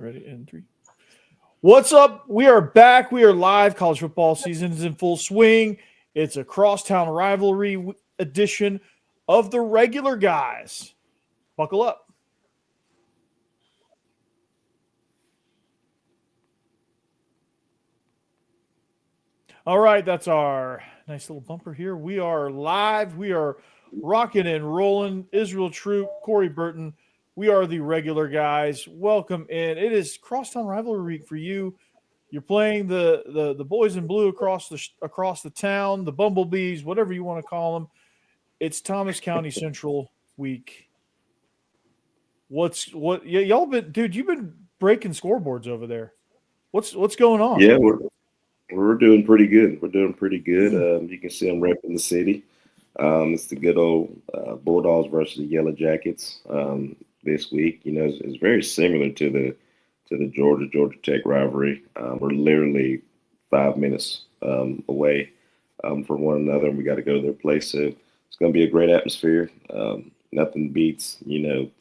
ready in 3. What's up? We are back. We are live. College football season is in full swing. It's a crosstown rivalry edition of the regular guys. Buckle up. All right, that's our nice little bumper here. We are live. We are rocking and rolling. Israel Troupe, Corey Burton. We are the regular guys. Welcome in. It is crosstown rivalry week for you. You're playing the boys in blue across the town, the Bumblebees, whatever you want to call them. It's Thomas County Central week. Y'all been, dude? You've been breaking scoreboards over there. What's going on? Yeah, we're doing pretty good. We're doing pretty good. You can see I'm repping the city. It's the good old Bulldogs versus the Yellow Jackets this week. You know, it's very similar to the Georgia Tech rivalry. We're literally 5 minutes away from one another, and we got to go to their place. So it's going to be a great atmosphere. Nothing beats,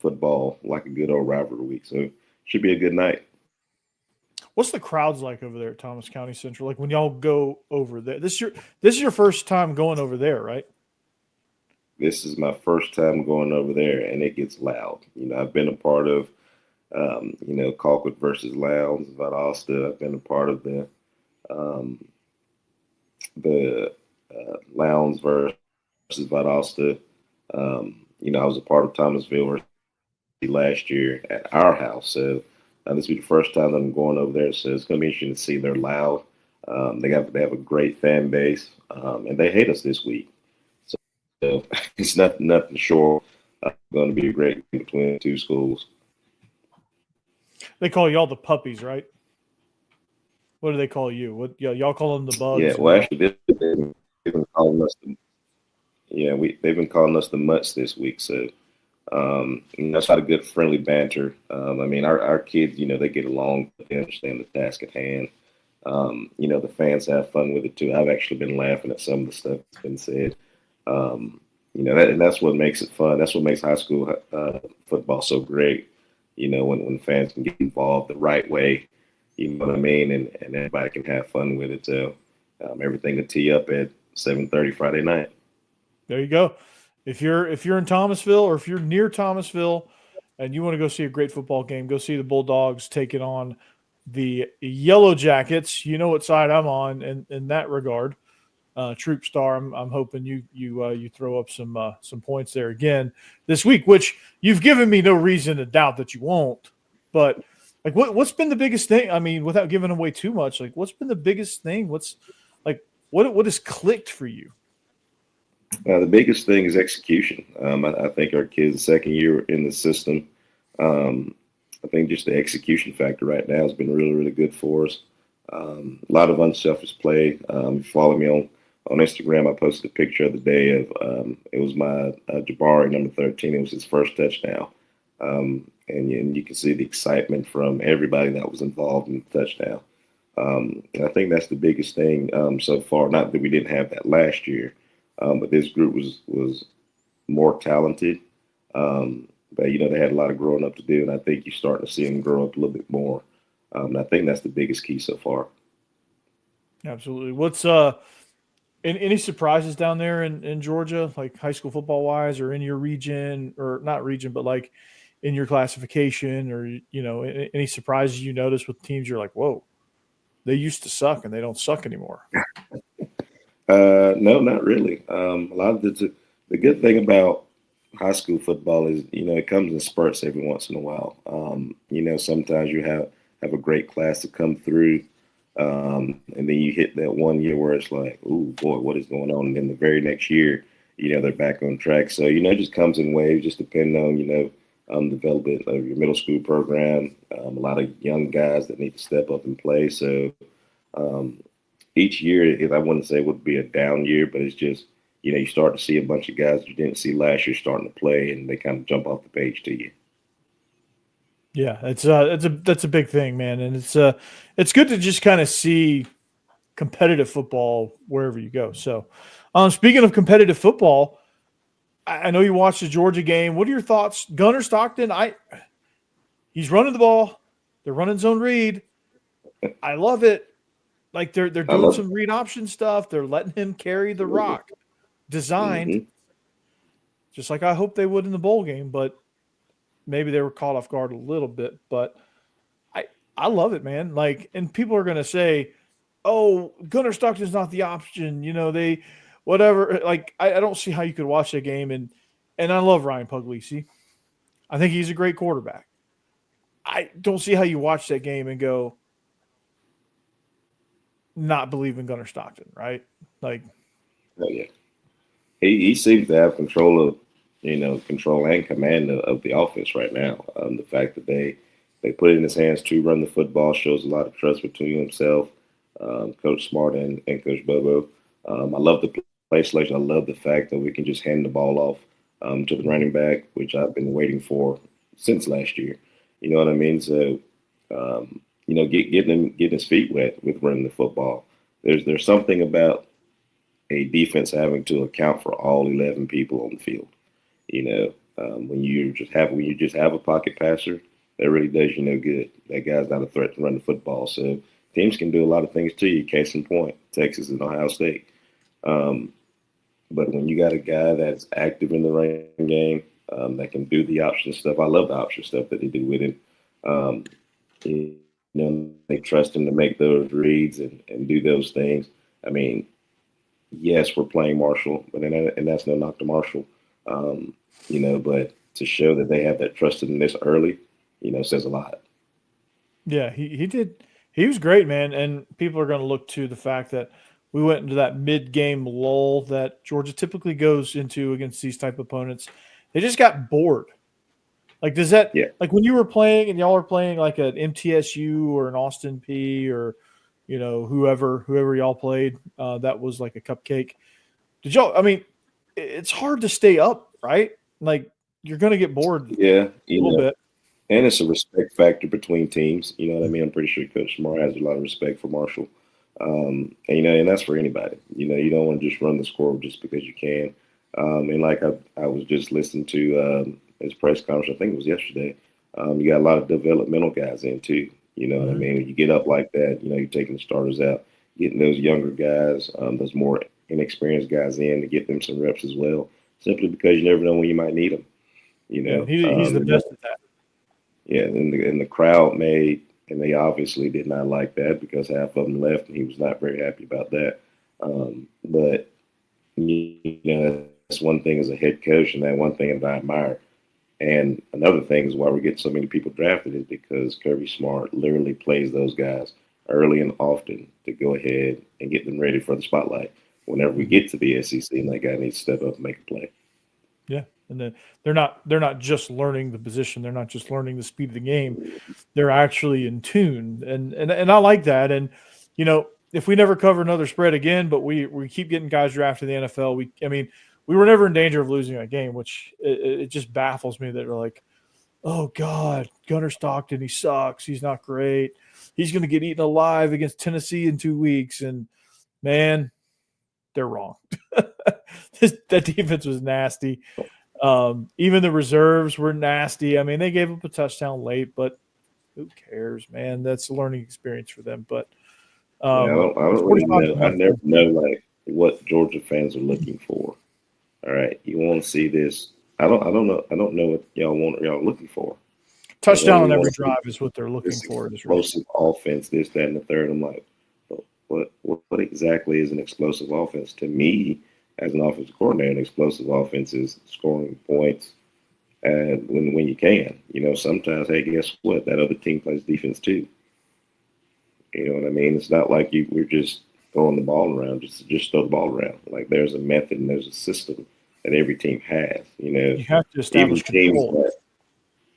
football like a good old rivalry week. So it should be a good night. What's the crowds like over there at Thomas County Central? Like when y'all go over there, this is your first time going over there, right? This is my first time going over there, and it gets loud. I've been a part of, Colquitt versus Lowndes, Valdosta. I've been a part of the Lowndes versus Valdosta. I was a part of Thomasville last year at our house. So this will be the first time that I'm going over there. So it's going to be interesting to see. They're loud. They have a great fan base, and they hate us this week. So it's nothing short. Going to be a great game between the two schools. They call y'all the puppies, right? What do they call you? What y'all call them the bugs? Yeah, well, actually, they've been calling us they've been calling us the mutts this week. So that's not a good friendly banter. Our kids, they get along, they understand the task at hand. The fans have fun with it too. I've actually been laughing at some of the stuff that's been said. And that's what makes it fun. That's what makes high school football so great. When fans can get involved the right way, you know what I mean, and everybody can have fun with it. So everything will tee up at 7:30 Friday night. There you go. If you're in Thomasville or if you're near Thomasville and you want to go see a great football game, go see the Bulldogs taking on the Yellow Jackets. You know what side I'm on in that regard. Troop Star, I'm hoping you throw up some points there again this week, which you've given me no reason to doubt that you won't. But like, what's been the biggest thing? I mean, without giving away too much, like, what's been the biggest thing? What has clicked for you? The biggest thing is execution. I think our kids' second year in the system. I think just the execution factor right now has been really, really good for us. A lot of unselfish play. If you follow me on Instagram, I posted a picture of the day of it was my Jabari, number 13. It was his first touchdown. And you can see the excitement from everybody that was involved in the touchdown. And I think that's the biggest thing so far. Not that we didn't have that last year. But this group was more talented. But, they had a lot of growing up to do, and I think you're starting to see them grow up a little bit more. And I think that's the biggest key so far. Absolutely. What's any surprises down there in Georgia, like high school football-wise, or in your region, or not region, but like in your classification, or, any surprises you notice with teams you're like, whoa, they used to suck and they don't suck anymore? No, not really. A lot of the good thing about high school football is, it comes in spurts every once in a while. Sometimes you have a great class to come through, and then you hit that one year where it's like, oh boy, what is going on? And then the very next year, they're back on track. So, it just comes in waves, just depending on, development of your middle school program. A lot of young guys that need to step up and play. So, each year, I wouldn't say it would be a down year, but it's just, you start to see a bunch of guys you didn't see last year starting to play, and they kind of jump off the page to you. Yeah, that's a big thing, man, and it's good to just kind of see competitive football wherever you go. So, speaking of competitive football, I know you watched the Georgia game. What are your thoughts, Gunnar Stockton? He's running the ball. They're running zone read. I love it. Like they're doing some read option stuff. They're letting him carry the rock. Designed, just like I hope they would in the bowl game, but maybe they were caught off guard a little bit. But I love it, man. Like, and people are gonna say, "Oh, Gunnar Stockton's not the option." They whatever. Like, I don't see how you could watch that game and I love Ryan Puglisi. I think he's a great quarterback. I don't see how you watch that game and go not believe in Gunnar Stockton, right? Like, oh yeah, he seems to have control of control and command of the offense right now. The fact that they put it in his hands to run the football shows a lot of trust between himself, Coach Smart, and Coach Bobo. I love the play selection. I love the fact that we can just hand the ball off to the running back, which I've been waiting for since last year. You know what I mean? So, getting his feet wet with running the football. There's something about a defense having to account for all 11 people on the field. When you just have a pocket passer, that really does you no good. That guy's not a threat to run the football. So teams can do a lot of things to you. Case in point, Texas and Ohio State. But when you got a guy that's active in the running game, that can do the option stuff, I love the option stuff that they do with him. They trust him to make those reads and do those things. I mean, yes, we're playing Marshall, and that's no knock to Marshall. But to show that they have that trust in this early, says a lot. Yeah, he did. He was great, man. And people are going to look to the fact that we went into that mid-game lull that Georgia typically goes into against these type of opponents. They just got bored. Like, does that like when you were playing and y'all are playing like an MTSU or an Austin P or whoever y'all played, that was like a cupcake. Did y'all? I mean, it's hard to stay up, right? Like, you're going to get bored. Yeah, a little bit. And it's a respect factor between teams. You know what I mean? I'm pretty sure Coach Smart has a lot of respect for Marshall. And that's for anybody. You don't want to just run the score just because you can. And like I was just listening to his press conference, I think it was yesterday. You got a lot of developmental guys in too. You know what I mean? When you get up like that, you're taking the starters out, getting those younger guys, those more inexperienced guys in to get them some reps as well, simply because you never know when you might need them. He's the best at that. Yeah, and the crowd and they obviously did not like that because half of them left, and he was not very happy about that. But that's one thing as a head coach, and that one thing that I admire. And another thing is why we're getting so many people drafted is because Kirby Smart literally plays those guys early and often to go ahead and get them ready for the spotlight. Whenever we get to the SEC, and that guy needs to step up and make a play. Yeah. And then they're not just learning the position. They're not just learning the speed of the game. They're actually in tune. And I like that. And, if we never cover another spread again, but we keep getting guys drafted in the NFL, we were never in danger of losing that game, which it just baffles me that they're like, oh, God, Gunnar Stockton, he sucks. He's not great. He's going to get eaten alive against Tennessee in 2 weeks. And, man, they're wrong. That defense was nasty. Even the reserves were nasty. I mean, they gave up a touchdown late, but who cares, man? That's a learning experience for them. But I don't really know. I never know like what Georgia fans are looking for. All right, you want to see this? I don't know. I don't know what y'all looking for. Touchdown on every drive is what they're looking for. Explosive offense, this, that, and the third. I'm like, what exactly is an explosive offense? To me, as an offensive coordinator, an explosive offense is scoring points and when you can. Sometimes, hey, guess what? That other team plays defense too. You know what I mean? It's not like we're just throwing the ball around, just throw the ball around. Like there's a method and there's a system that every team has. You have to establish control.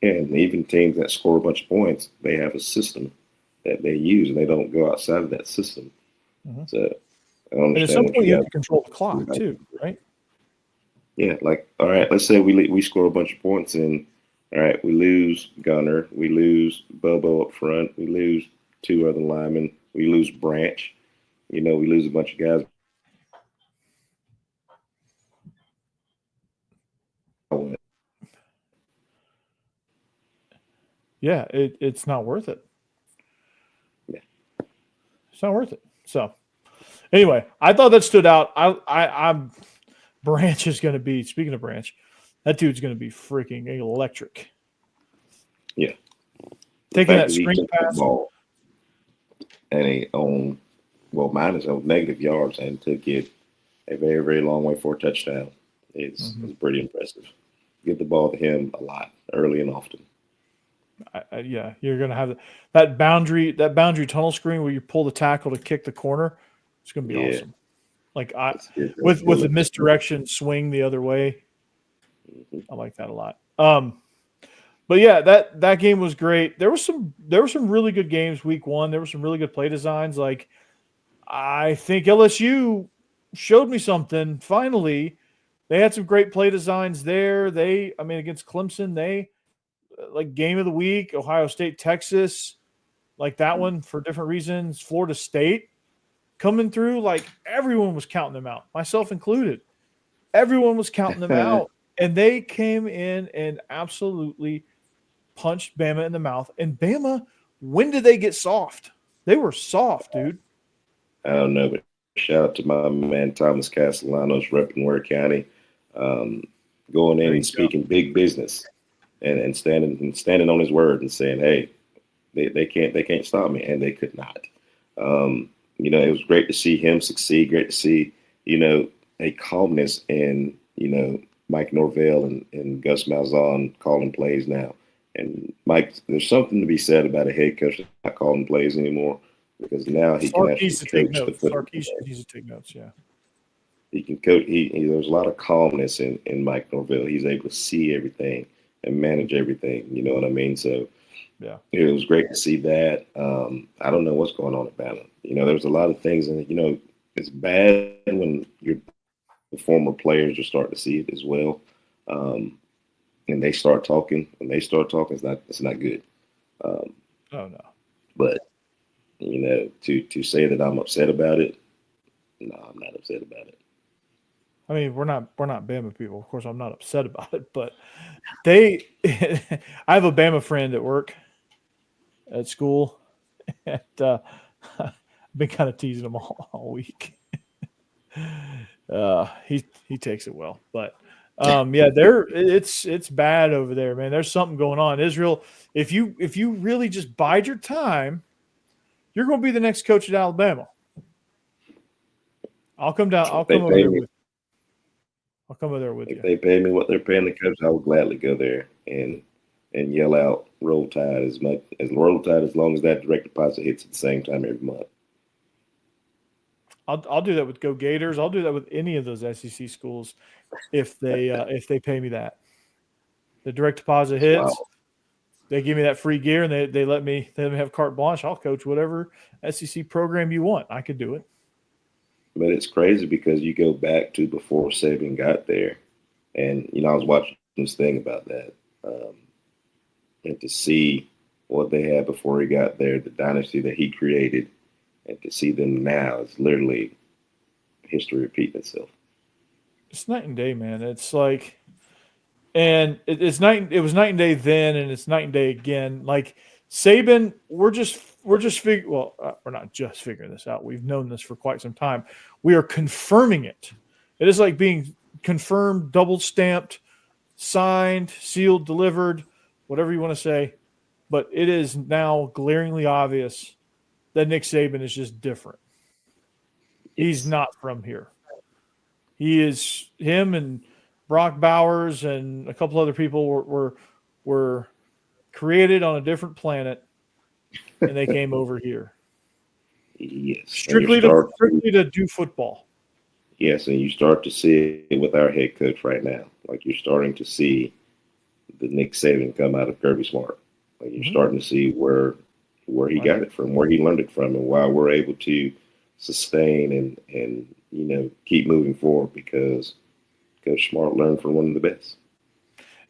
Even teams that score a bunch of points, they have a system that they use, and they don't go outside of that system. Mm-hmm. So I don't understand. And at some point, you have to control the clock too, right? Yeah, like all right, let's say we score a bunch of points, and all right, we lose Gunnar, we lose Bobo up front, we lose 2 other linemen, we lose Branch, we lose a bunch of guys. Yeah, it's not worth it. It's not worth it. So anyway, I thought that stood out. I'm Branch is going to be, speaking of Branch, that dude's going to be freaking electric. Yeah. Taking that screen pass. Ball and he owned, minus negative yards and took it a very, very long way for a touchdown. It's pretty impressive. Give the ball to him a lot, early and often. Yeah, you're going to have that boundary tunnel screen where you pull the tackle to kick the corner. It's going to be awesome. Like with the misdirection swing the other way. I like that a lot. But yeah, that game was great. There were some really good games week one. There were some really good play designs. Like I think LSU showed me something. Finally, they had some great play designs there. Against Clemson, they like game of the week, Ohio State, Texas, like that one for different reasons. Florida State coming through, like everyone was counting them out, myself included. Everyone was counting them out, and they came in and absolutely punched Bama in the mouth. And Bama, when did they get soft? They were soft, dude. I don't know, but shout out to my man Thomas Castellanos repping Ware County, going in and speaking big business and standing on his word and saying, hey, they can't stop me, and they could not. It was great to see him succeed, great to see, a calmness in, Mike Norvell and Gus Malzahn calling plays now. And Mike, there's something to be said about a head coach not calling plays anymore, because now he can actually coach the football. Sarkis needs to take notes, yeah. He can coach. There's a lot of calmness in Mike Norvell. He's able to see everything and manage everything. You know what I mean? So, yeah, it was great to see that. I don't know what's going on at Bama. There's a lot of things, and it's bad when the former players are starting to see it as well. And they start talking. When they start talking, it's not good. Oh no. But to say that I'm upset about it, no, I'm not upset about it. I mean, we're not Bama people. Of course, I'm not upset about it, but I have a Bama friend at work, at school, and I've been kind of teasing him all week. He takes it well, but yeah, it's bad over there, man. There's something going on. Israel, if you really just bide your time, you're going to be the next coach at Alabama. I'll come down. I'll come over there with you. If they pay me what they're paying the coach, I will gladly go there and yell out "Roll Tide" as long as that direct deposit hits at the same time every month. I'll do that with Go Gators. I'll do that with any of those SEC schools if they pay me that. The direct deposit hits. Wow. They give me that free gear, and they let me have carte blanche. I'll coach whatever SEC program you want. I could do it. But it's crazy because you go back to before Saban got there, and I was watching this thing about that, and to see what they had before he got there, the dynasty that he created, and to see them now, it's literally history repeating itself. It's night and day, man. It's like, and it's night. It was night and day then, and it's night and day again. Like Saban, we're not just figuring this out. We've known this for quite some time. We are confirming it. It is like being confirmed, double stamped, signed, sealed, delivered, whatever you want to say. But it is now glaringly obvious that Nick Saban is just different. He's not from here. Him and Brock Bowers and a couple other people were created on a different planet, and they came over here. Yes. Strictly to do football. Yes, and you start to see it with our head coach right now. Like you're starting to see the Nick Saban come out of Kirby Smart. Like you're starting to see where he got it from, where he learned it from, and why we're able to sustain and keep moving forward because Coach Smart learned from one of the best.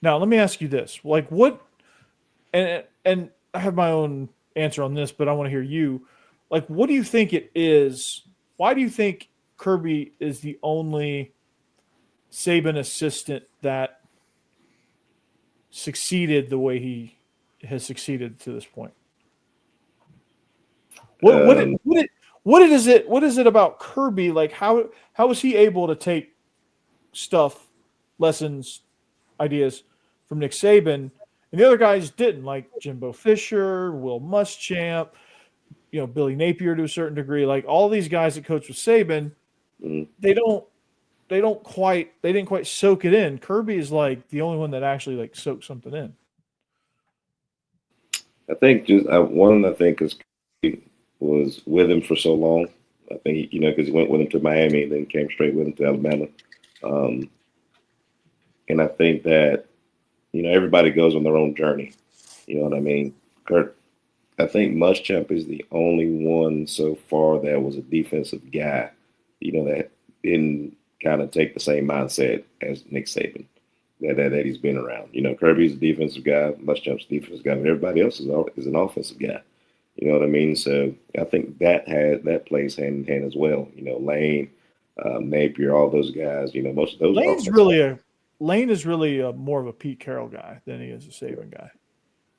Now, let me ask you this. Like what – and I have my own answer on this, but I want to hear you. Like what do you think it is? Why do you think Kirby is the only Saban assistant that succeeded the way he has succeeded to this point? What What is it? What is it about Kirby? Like how was he able to take stuff, lessons, ideas from Nick Saban, and the other guys didn't, like Jimbo Fisher, Will Muschamp, Billy Napier to a certain degree. Like all these guys that coach with Saban, they didn't quite soak it in. Kirby is like the only one that actually like soaked something in. I think just one I think is was with him for so long. I think because he went with him to Miami and then came straight with him to Alabama. And I think that everybody goes on their own journey. You know what I mean? I think Muschamp is the only one so far that was a defensive guy, that didn't kind of take the same mindset as Nick Saban that he's been around. Kirby's a defensive guy, Muschamp's a defensive guy, but everybody else is an offensive guy. You know what I mean? So I think that plays hand in hand as well. Lane, Napier, all those guys. Most of those. Lane is really more of a Pete Carroll guy than he is a Saban guy.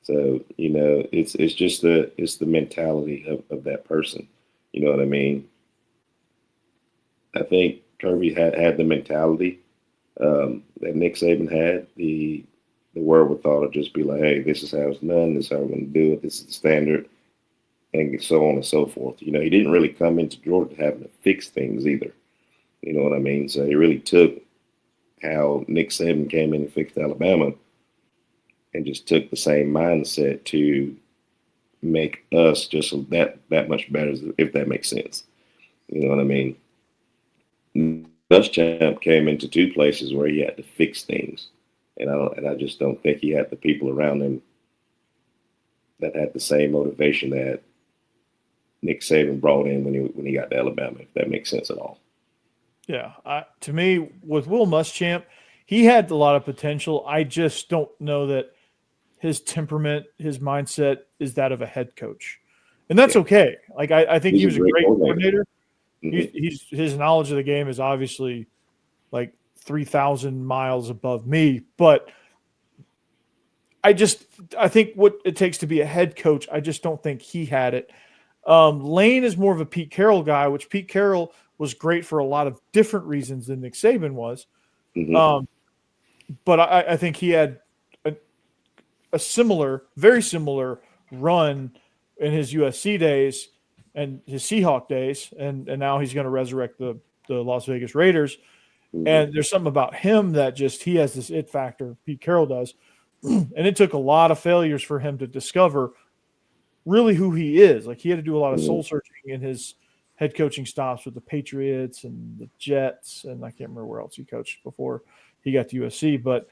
So it's just the mentality of that person. You know what I mean? I think Kirby had the mentality that Nick Saban had, the wherewithal to just be like, hey, this is how it's done, this is how we're going to do it, this is the standard, and so on and so forth. He didn't really come into Georgia having to fix things either. You know what I mean? So he really took how Nick Saban came in and fixed Alabama and just took the same mindset to make us just that much better, if that makes sense. You know what I mean? Muschamp came into two places where he had to fix things, and I just don't think he had the people around him that had the same motivation that Nick Saban brought in when he got to Alabama, if that makes sense at all. Yeah, to me, with Will Muschamp, he had a lot of potential. I just don't know that his temperament, his mindset is that of a head coach, and that's okay. Like I think he was a great coordinator. Mm-hmm. His knowledge of the game is obviously like 3,000 miles above me, but I think what it takes to be a head coach, I just don't think he had it. Lane is more of a Pete Carroll guy, which Pete Carroll was great for a lot of different reasons than Nick Saban was. Mm-hmm. But I think he had a very similar run in his USC days and his Seahawk days, and now he's going to resurrect the Las Vegas Raiders. Mm-hmm. And there's something about him that he has this it factor, Pete Carroll does. And it took a lot of failures for him to discover really who he is. Like he had to do a lot of soul searching in his head coaching stops with the Patriots and the Jets, and I can't remember where else he coached before he got to USC. But,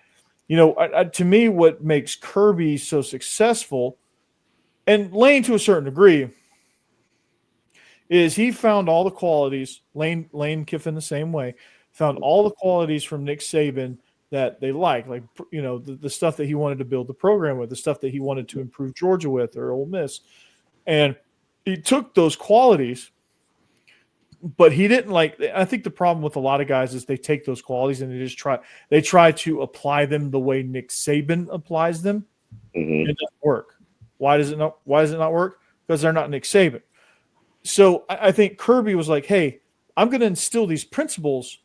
to me, what makes Kirby so successful, and Lane to a certain degree, is he found all the qualities, Lane Kiffin the same way, found all the qualities from Nick Saban that they like the stuff that he wanted to build the program with, the stuff that he wanted to improve Georgia with or Ole Miss. And he took those qualities, but he didn't I think the problem with a lot of guys is they take those qualities and they try to apply them the way Nick Saban applies them. Mm-hmm. It doesn't work. Why does it not work? Because they're not Nick Saban. So I think Kirby was like, hey, I'm going to instill these principles,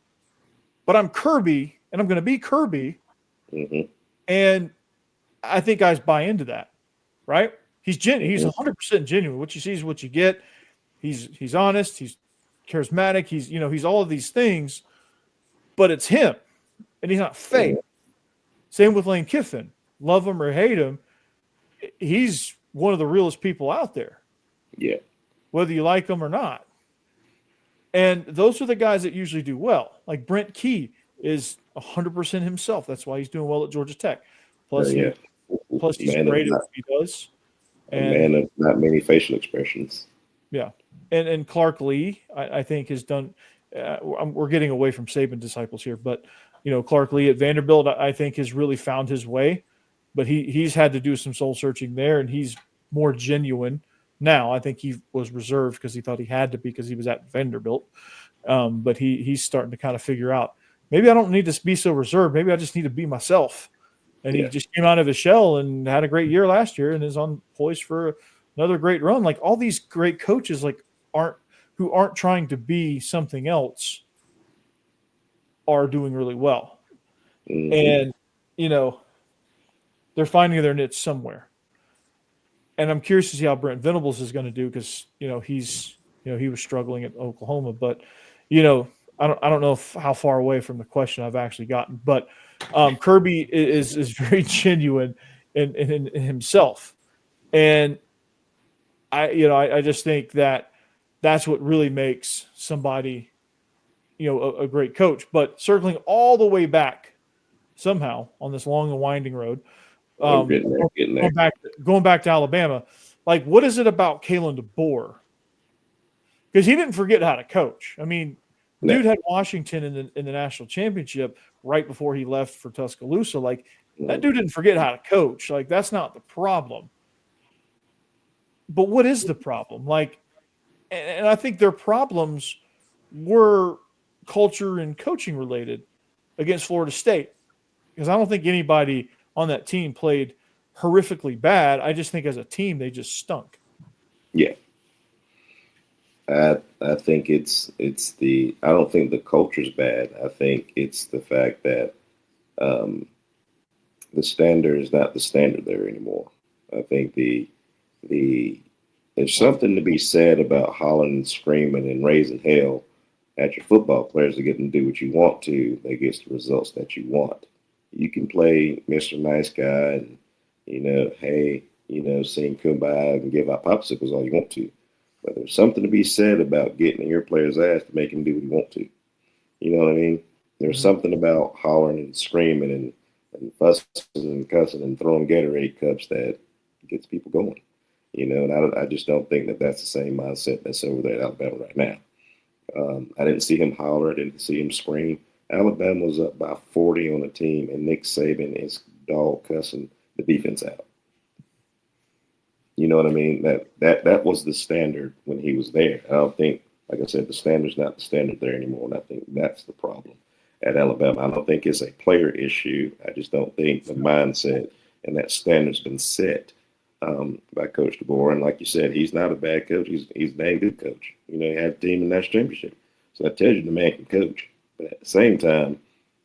but I'm Kirby and I'm going to be Kirby. Mm-hmm. And I think guys buy into that, right? He's 100% genuine. What you see is what you get. He's honest. He's charismatic. He's all of these things, but it's him and he's not fake. Same with Lane Kiffin. Love him or hate him, he's one of the realest people out there. Yeah. Whether you like him or not. And those are the guys that usually do well. Like Brent Key is 100% himself. That's why he's doing well at Georgia Tech. Plus he's great at what he does. And man of not many facial expressions. Yeah. And Clark Lee, I think, has done we're getting away from Saban disciples here, but Clark Lee at Vanderbilt, I think, has really found his way. But he's had to do some soul searching there, and he's more genuine now. I think he was reserved because he thought he had to be because he was at Vanderbilt. But he's starting to kind of figure out, maybe I don't need to be so reserved. Maybe I just need to be myself. And he just came out of his shell and had a great year last year and is on poised for another great run. Like all these great coaches, aren't who aren't trying to be something else are doing really well. Mm-hmm. And, they're finding their niche somewhere. And I'm curious to see how Brent Venables is going to do because, he was struggling at Oklahoma. But, I don't know how far away from the question I've actually gotten. But Kirby is very genuine in himself. And I just think that's what really makes somebody, a great coach. But circling all the way back somehow on this long and winding road, Getting there. Going back to Alabama, like what is it about Kalen DeBoer? Because he didn't forget how to coach. I mean, dude had Washington in the national championship right before he left for Tuscaloosa. Like that dude didn't forget how to coach. Like that's not the problem. But what is the problem? Like, and I think their problems were culture and coaching related against Florida State. Because I don't think anybody on that team played horrifically bad. I just think as a team, they just stunk. Yeah. I think it's I don't think the culture's bad. I think it's the fact that the standard is not the standard there anymore. I think there's something to be said about hollering and screaming and raising hell at your football players to get them to do what you want to. That gets the results that you want. You can play Mr. Nice Guy and, sing Kumbaya and give out popsicles all you want to. But there's something to be said about getting in your player's ass to make him do what you want to. You know what I mean? There's something about hollering and screaming and fussing and cussing and throwing Gatorade cups that gets people going. And I just don't think that that's the same mindset that's over there at Alabama right now. I didn't see him holler. I didn't see him scream. Alabama was up by 40 on the team, and Nick Saban is dog cussing the defense out. You know what I mean? That was the standard when he was there. I don't think, like I said, the standard's not the standard there anymore, and I think that's the problem at Alabama. I don't think it's a player issue. I just don't think the mindset and that standard's been set by Coach DeBoer. And like you said, he's not a bad coach. He's a dang good coach. He had a team in the national championship. So that tells you the man can coach. But at the same time,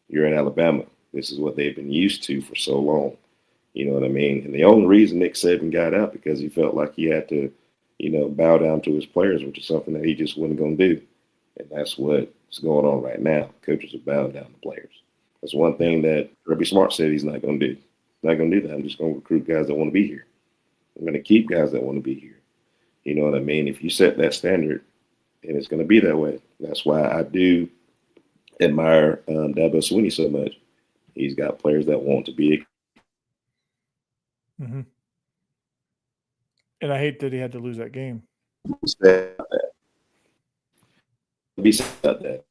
you're in Alabama. This is what they've been used to for so long. You know what I mean? And the only reason Nick Saban got out because he felt like he had to, bow down to his players, which is something that he just wasn't going to do. And that's what's going on right now. Coaches are bowing down to players. That's one thing that Kirby Smart said he's not going to do. He's not going to do that. I'm just going to recruit guys that want to be here. I'm going to keep guys that want to be here. You know what I mean? If you set that standard, and it's going to be that way. That's why I do admire Dabo Swinney so much. He's got players that want to be. Mm-hmm. And I hate that he had to lose that game. Be sad about that.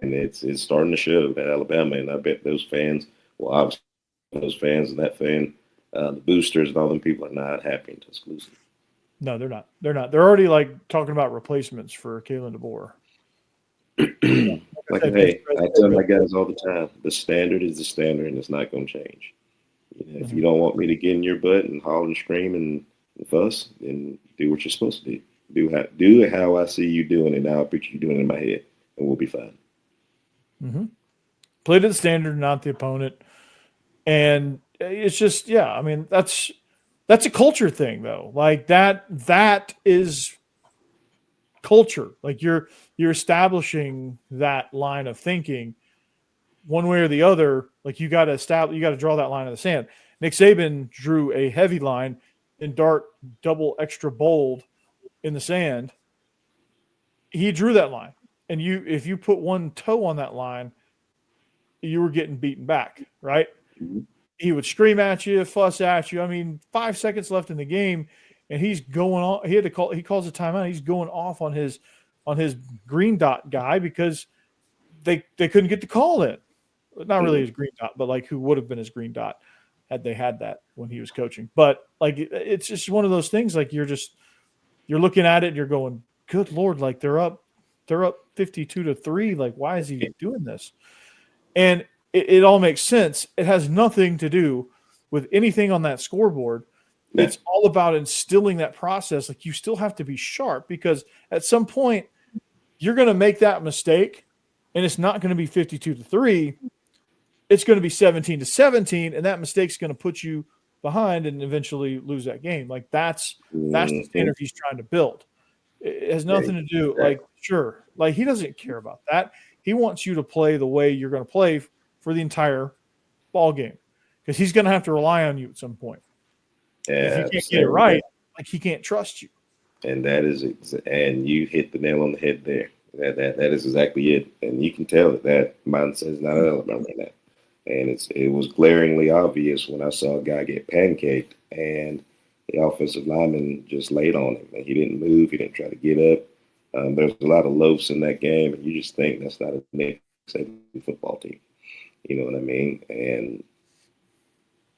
And it's starting to show at Alabama, and I bet those fans, well, obviously those fans and that fan, the boosters and all them people are not happy in Tuscaloosa. No, they're not. They're not. They're already talking about replacements for Kalen DeBoer. Hey, I tell my guys all the time, the standard is the standard, and it's not going to change. If you don't want me to get in your butt and holler and scream and fuss, then do what you're supposed to do. Do it how I see you doing it. Now I picture you doing it in my head, and we'll be fine. Mm-hmm. Play to the standard, not the opponent. And it's just, I mean, that's a culture thing, though. Like that is culture. Like you're establishing that line of thinking one way or the other. Like you got to draw that line in the sand. Nick Saban drew a heavy line in dark, double extra bold in the sand. He drew that line. And if you put one toe on that line, you were getting beaten back, right? Mm-hmm. He would scream at you, fuss at you. I mean, 5 seconds left in the game, and he's going on. He calls a timeout. He's going off on his green dot guy because they couldn't get the call in. Not really his green dot, but who would have been his green dot had they had that when he was coaching. But it's just one of those things. You're looking at it and you're going, good Lord, they're up 52-3. Why is he doing this? And it all makes sense. It has nothing to do with anything on that scoreboard. It's all about instilling that process. You still have to be sharp because at some point you're going to make that mistake, and it's not going to be 52-3. It's going to be 17-17, and that mistake's going to put you behind and eventually lose that game. Like that's the standard he's trying to build. It has nothing to do, like, sure, like he doesn't care about that. He wants you to play the way you're going to play for the entire ball game, because he's going to have to rely on you at some point. If you can't get it right, like he can't trust you. And and you hit the nail on the head there. That is exactly it. And you can tell that mindset is not at Alabama right now. And it was glaringly obvious when I saw a guy get pancaked and the offensive lineman just laid on him. And he didn't move. He didn't try to get up. There's a lot of loafs in that game, and you just think that's not a Nick Saban football team. You know what I mean? And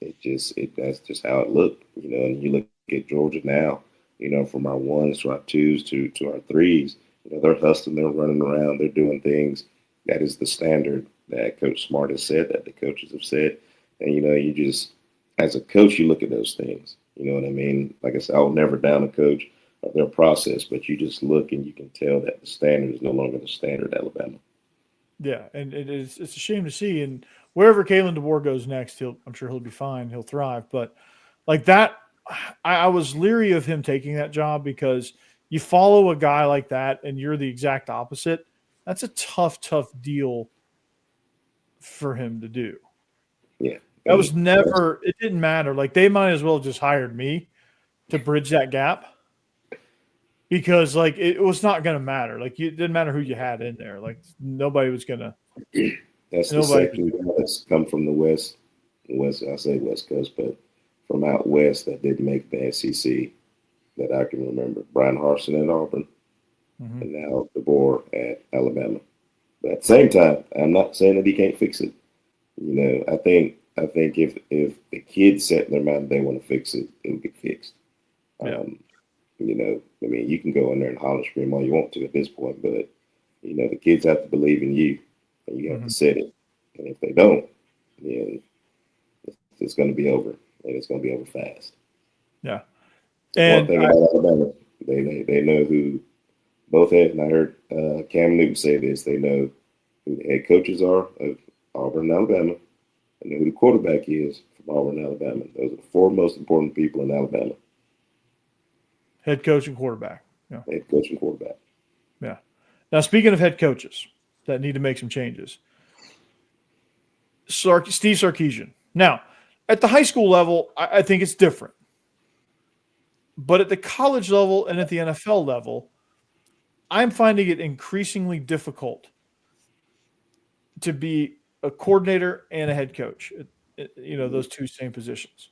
that's just how it looked. You know, and you look at Georgia now, you know, from our ones to our twos to our threes, you know, they're hustling, they're running around, they're doing things. That is the standard that Coach Smart has said, that the coaches have said. And, you know, you just, as a coach, you look at those things. You know what I mean? Like I said, I will never down a coach of their process, but you just look and you can tell that the standard is no longer the standard at Alabama. Yeah, and it's a shame to see. And wherever Kalen DeBoer goes next, I'm sure he'll be fine. He'll thrive. But like that, I was leery of him taking that job, because you follow a guy like that and you're the exact opposite. That's a tough deal for him to do. Yeah. That was never – it didn't matter. Like, they might as well have just hired me to bridge that gap, because, like, it was not going to matter. Like, it didn't matter who you had in there. Like, nobody was going to – That's the second guy that's come from the West. I say West Coast, but from out West that didn't make the SEC that I can remember. Brian Harsin at Auburn, and now DeBoer at Alabama. But at the same time, I'm not saying that he can't fix it. You know, I think if the kids set in their mind they want to fix it, it'll get fixed. Yeah. You know, I mean, you can go in there and holler and scream all you want to at this point, but, you know, the kids have to believe in you, and you have to set it. And if they don't, then it's going to be over, and it's going to be over fast. Yeah. And one thing about Alabama, they know who both head, and I heard Cam Newton say this, they know who the head coaches are of Auburn and Alabama, and who the quarterback is from Auburn and Alabama. Those are the four most important people in Alabama. Head coach and quarterback. Yeah. Head coach and quarterback. Yeah. Now, speaking of head coaches that need to make some changes, Steve Sarkisian. Now, at the high school level, I think it's different. But at the college level and at the NFL level, I'm finding it increasingly difficult to be a coordinator and a head coach, you know, those two same positions.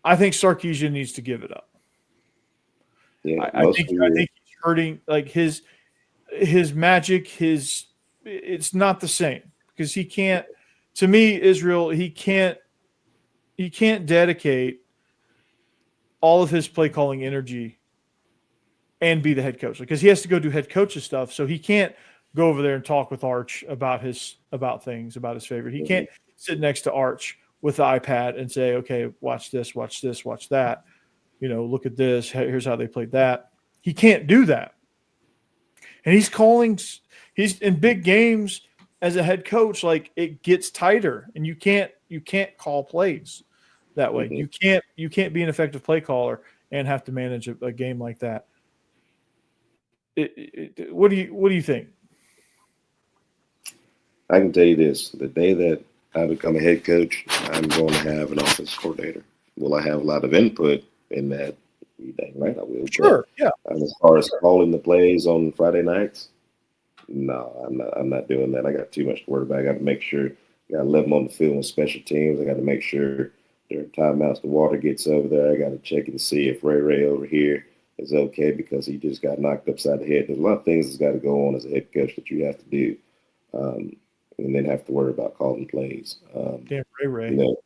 I think Sarkisian needs to give it up. Yeah, I think he's hurting, like his magic, it's not the same, because he can't, to me, Israel, he can't dedicate all of his play calling energy and be the head coach, because he has to go do head coach's stuff. So he can't go over there and talk with Arch about his favorite. He can't sit next to Arch with the iPad and say, okay, watch this, watch that. You know, look at this. Here's how they played that. He can't do that. And he's in big games as a head coach. Like, it gets tighter, and you can't call plays that way. You can't be an effective play caller and have to manage a game like that. What do you think? I can tell you this: the day that I become a head coach, I'm going to have an offensive coordinator. Will I have a lot of input in that? You dang right I will. Sure, yeah. As far as calling the plays on Friday nights, no, I'm not doing that. I got too much to worry about. I got to make sure I got to let them on the field with special teams. I got to make sure during timeouts the water gets over there. I got to check and see if Ray over here is okay, because he just got knocked upside the head. There's a lot of things that's got to go on as a head coach that you have to do, and then have to worry about calling plays. Damn, Ray.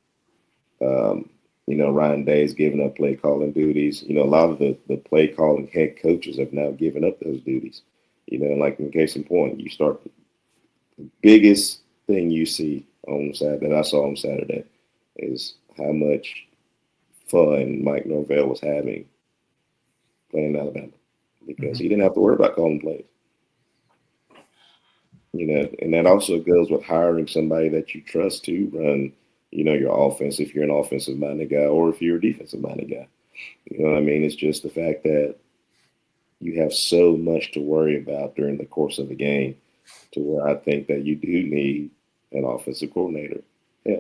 You know, Ryan Day's giving up play calling duties. You know, a lot of the play calling head coaches have now given up those duties. You know, like in case in point, you start the biggest thing you see on Saturday, that I saw on Saturday, is how much fun Mike Norvell was having playing Alabama, because he didn't have to worry about calling plays. And that also goes with hiring somebody that you trust to run, your offense if you're an offensive minded guy or if you're a defensive minded guy. You know what I mean? It's just the fact that you have so much to worry about during the course of the game to where I think that you do need an offensive coordinator. Yeah.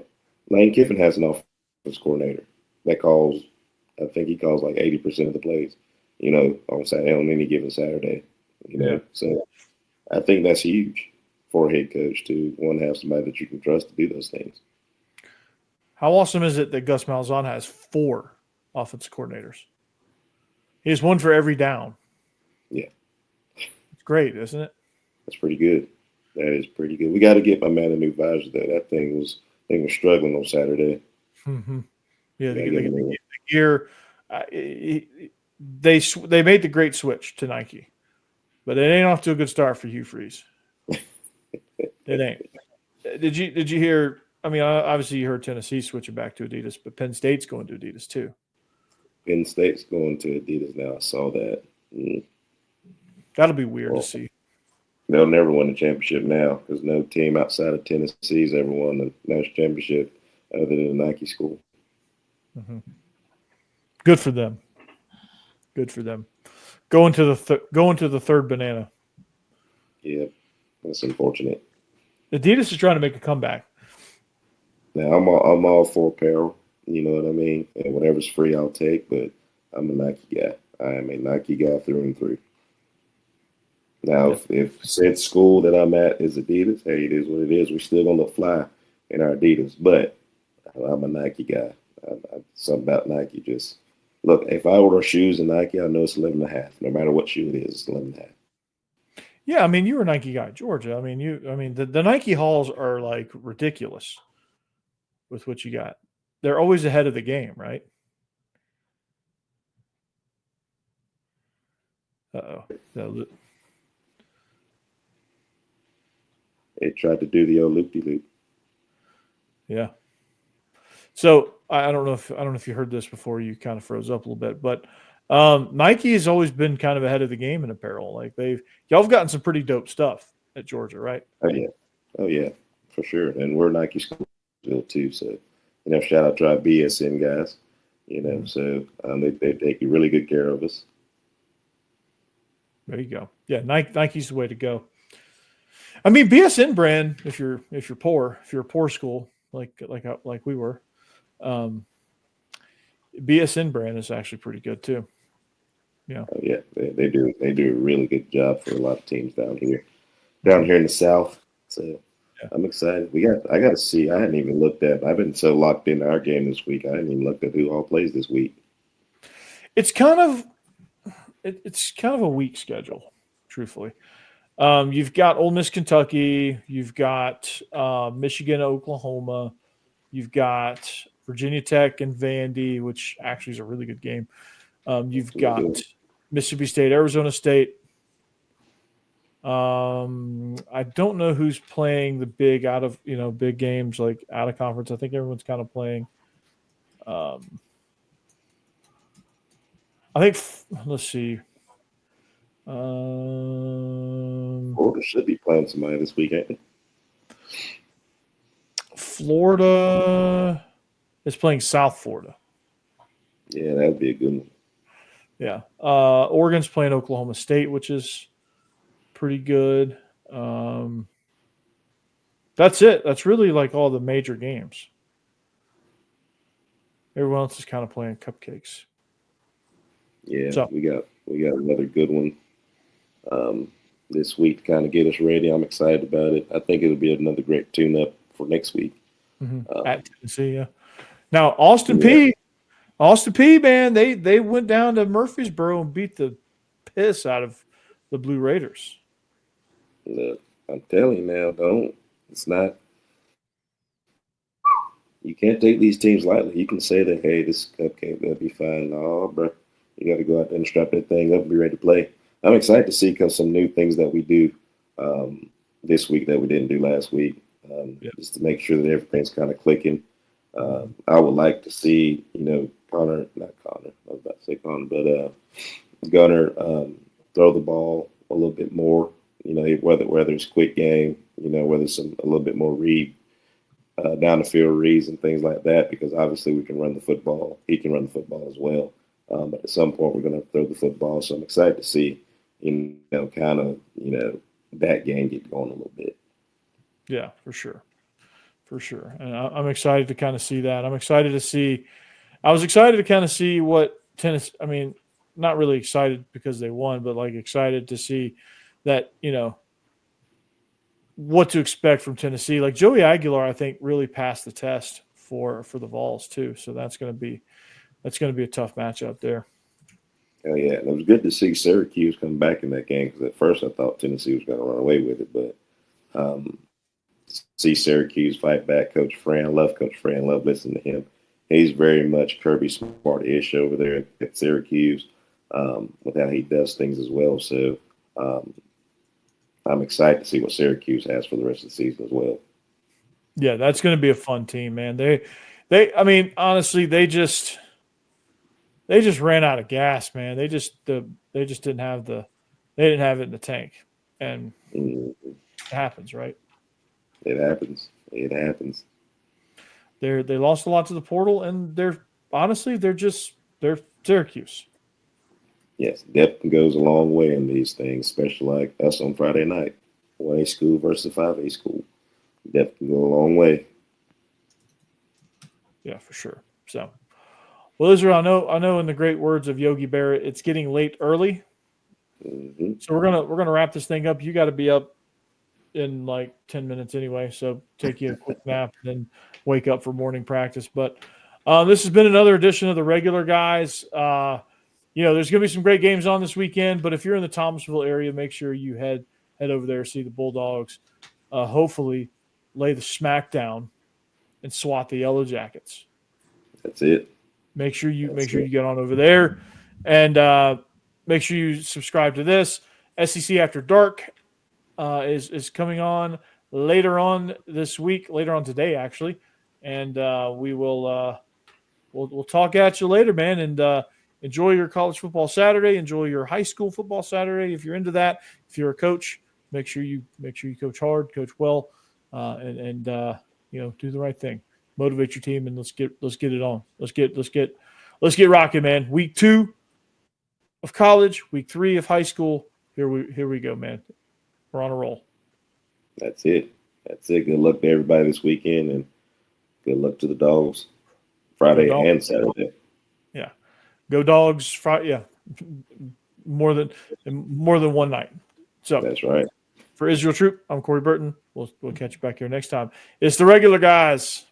Lane Kiffin has an offensive coordinator that calls, I think he calls like 80% of the plays, on Saturday, on any given Saturday, Yeah. So I think that's huge for a head coach to have somebody that you can trust to do those things. How awesome is it that Gus Malzahn has 4 offensive coordinators? He has one for every down. Yeah. It's great, isn't it? That's pretty good. That is pretty good. We got to get my man a new visor there. That thing was struggling on Saturday. Mm-hmm. Yeah, the gear. They made the great switch to Nike, but it ain't off to a good start for Hugh Freeze. It ain't. Did you hear? I mean, obviously you heard Tennessee switching back to Adidas, but Penn State's going to Adidas too. Penn State's going to Adidas now. I saw that. That'll be weird to see. They'll never win a championship now because no team outside of Tennessee's ever won the national championship other than the Nike school. Mm-hmm. Good for them. Good for them. Going to the third banana. Yeah, that's unfortunate. Adidas is trying to make a comeback. Now I'm all for apparel. You know what I mean? And whatever's free, I'll take. But I'm a Nike guy. I am a Nike guy through and through. Now, if said school that I'm at is Adidas, hey, it is what it is. We're still going to fly in our Adidas. But I'm a Nike guy. Something about Nike just – look, if I order shoes in Nike, I know it's 11.5. No matter what shoe it is, it's 11.5. Yeah, I mean, you were a Nike guy, Georgia. I mean, the Nike hauls are like ridiculous with what you got. They're always ahead of the game, right? Uh-oh. They tried to do the old loop-de-loop. Yeah. So I don't know if you heard this before. You kind of froze up a little bit, but Nike has always been kind of ahead of the game in apparel. Like y'all have gotten some pretty dope stuff at Georgia, right? Oh yeah, for sure. And we're Nike school too, so shout out to our BSN guys. So they take really good care of us. There you go. Yeah, Nike's the way to go. I mean, BSN brand. If you're poor, if you're a poor school like we were, BSN brand is actually pretty good too. Yeah. Oh, yeah, they do a really good job for a lot of teams down here in the South. So yeah. I'm excited. I got to see. I hadn't even looked at. I've been so locked into our game this week. I hadn't even looked at who all plays this week. It's kind of a weak schedule, truthfully. You've got Ole Miss, Kentucky. You've got Michigan, Oklahoma. You've got Virginia Tech and Vandy, which actually is a really good game. You've got Mississippi State, Arizona State. I don't know who's playing the big big games like out of conference. I think everyone's kind of playing. I think let's see. Florida should be playing somebody this weekend. Florida is playing South Florida. Yeah, that would be a good one. Yeah. Oregon's playing Oklahoma State, which is pretty good. That's it. That's really like all the major games. Everyone else is kind of playing cupcakes. Yeah, so, we got another good one this week to kind of get us ready. I'm excited about it. I think it'll be another great tune-up for next week. At Tennessee, yeah. Now, Austin P, man, they went down to Murfreesboro and beat the piss out of the Blue Raiders. Look, I'm telling you now, it's not. You can't take these teams lightly. You can say that, hey, this cupcake will be fine. No, bro. You got to go out there and strap that thing up and be ready to play. I'm excited to see some new things that we do this week that we didn't do last week, just to make sure that everything's kind of clicking. I would like to see, Gunnar, Gunnar throw the ball a little bit more, whether it's quick game, whether it's a little bit more read, down the field reads and things like that, because obviously we can run the football. He can run the football as well. But at some point we're going to throw the football. So I'm excited to see, that game get going a little bit. Yeah, for sure. For sure. And I'm excited to kind of see that. I was excited to kind of see what Tennessee, I mean, not really excited because they won, but like excited to see that, what to expect from Tennessee. Like Joey Aguilar, I think, really passed the test for the Vols too. So that's going to be a tough matchup there. Oh yeah, and it was good to see Syracuse come back in that game, because at first I thought Tennessee was going to run away with it, but see Syracuse fight back. Coach Fran, love Coach Fran, love listening to him. He's very much Kirby Smart-ish over there at Syracuse, with how he does things as well. So I'm excited to see what Syracuse has for the rest of the season as well. Yeah, that's going to be a fun team, man. I mean, honestly, they just ran out of gas, man. They just didn't have it in the tank, and it happens, right? It happens. They lost a lot to the portal, and they're Syracuse. Yes, depth goes a long way in these things, especially like us on Friday night. 1A school versus 5A school. Depth can go a long way. Yeah, for sure. So, well, Israel, I know in the great words of Yogi Berra, it's getting late early. Mm-hmm. So we're gonna wrap this thing up. You got to be up in like 10 minutes anyway, so take you a quick nap and then wake up for morning practice. But this has been another edition of the Regular Guys. There's going to be some great games on this weekend, but if you're in the Thomasville area, make sure you head over there, see the Bulldogs, hopefully lay the smack down and swat the Yellow Jackets. That's it. Make sure you get on over there, and make sure you subscribe to this. SEC After Dark is coming on later on this week, later on today actually, and we will we'll talk at you later, man. And enjoy your college football Saturday. Enjoy your high school football Saturday if you're into that. If you're a coach, make sure you coach hard, coach well, and do the right thing. Motivate your team, and let's get it on. Let's get rocking, man. Week 2 of college, week 3 of high school. Here we go, man. We're on a roll. That's it. Good luck to everybody this weekend, and good luck to the Dogs Friday and Saturday. Yeah, go Dogs! Friday, yeah, more than one night. So that's right. For Israel Troupe, I'm Corey Burton. We'll catch you back here next time. It's the Regular Guys.